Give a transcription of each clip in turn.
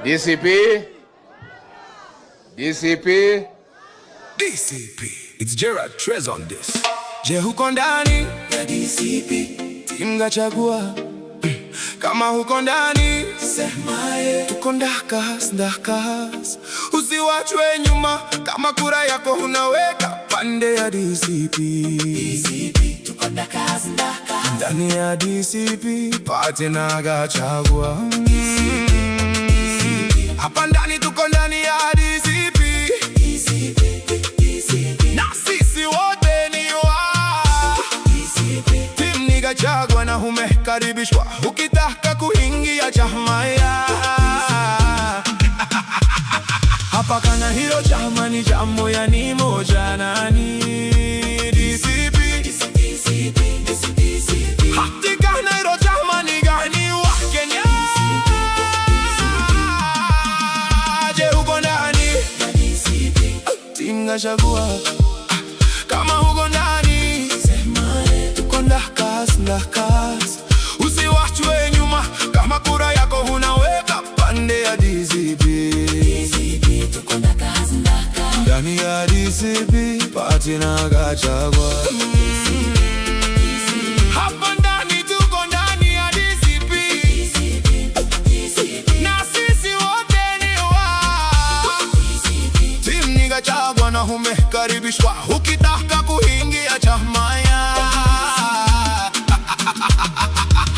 DCP. DCP. DCP. It's Gerard Trez on this. Je, huko ndani ya DCP timgachagua. Kama huko ndani semaye, tuko ndakas. Usiwachwe nyuma, kama kura yako unaweka pande ya DCP. DCP, tuko ndakas. Ndani ya DCP pate na gachagua. Hapa ndani tuko ndani ya DCP. Na sisi wote ni wa DCP. Tim ni Gachagua na umekaribishwa ukitaka kuingia chama ya. Hapa kana hilo chama ni jambo ya ni moja nani DCP. Hatika na hilo chama ni gani wa Kenya. Je, huko ndani Tim Gachagua. Kama huko ndani semaye, tuko ndakas. Usiwachwe nyuma, kama kura yako unaweka pande ya DCP. Tuko ndakas. Ndani ya DCP pate na Gachagua. Hapa ndani tuko ndani ya DCP. Na sisi wote ni wa Tim ni Gachagua na umekaribishwa ukitaka kuingia chama ya.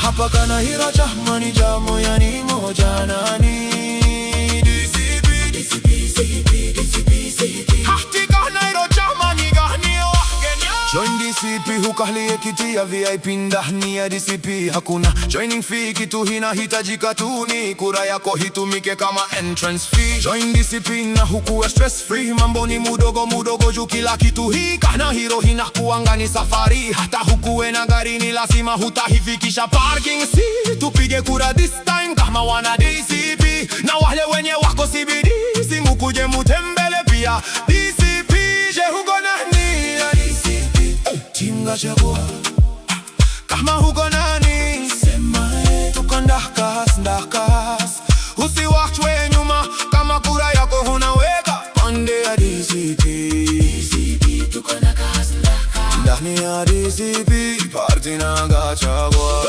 Hapa kana hilo chama ni jambo ya ni moja nani DCP. Hatika na hilo chama ni gani wa Kenya. Join DCP ukalie kiti ya VIP ndani ya DCP. Hakuna joining fee, kitu hinahitajika tu ni kura yako hitumike kama entrance fee. Join DCP na hukuwa stress free, mambo ni mudogo juu kila kitu hii kana hiro hinakuanga ni safari. Hata hukuwe na gari ni lazima hutahifikisha parking see. Tupige kura this time kama wana DCP, na wale wenye wako CBD simukuje mutembele pia DCP. Je, huko nani ya DCP Tim Gachagua. Kama huko nani semaye, tuko ndakas. Usiwachwe nyuma, kama kura yako unaweka pande ya DCP. Tuko ndakas. Ndani ya DCP pate na Gachagua.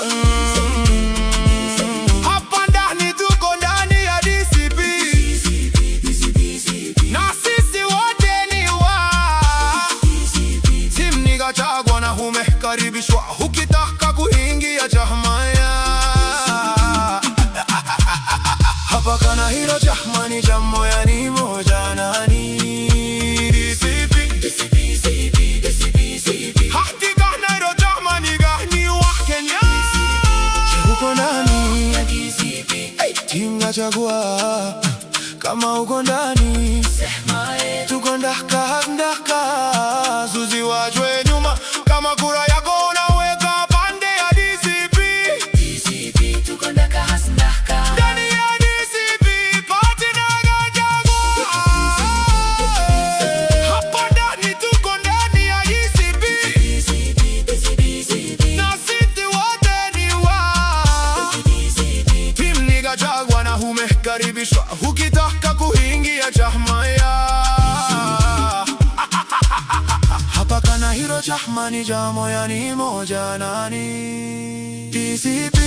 Hapa ndani tuko ndani ya DCP. Na sisi wote ni wa Tim ni Gachagua na umekaribishwa ukitaka kuingia chama ya. Hapa kana hilo chama ni jambo ya ni moja nani DCP. Hatika na hilo chama ni gani wa Kenya. Huko ndani ya DCP Tim Gachagua. Kama uko ndani semaye, tuko ndakas. Usiwachwe nyuma, kama kura yako unaweka pande ya DCP. Tuko ndakas. Ndani ya DCP pate na Gachagua. Hapa ndani tuko ndani ya DCP. Na sisi wote ni wa Tim ni Gachagua na umekaribishwa ukitaka kuingia chama ya. Hapa kana hilo chama ni jambo ya ni moja nani DCP.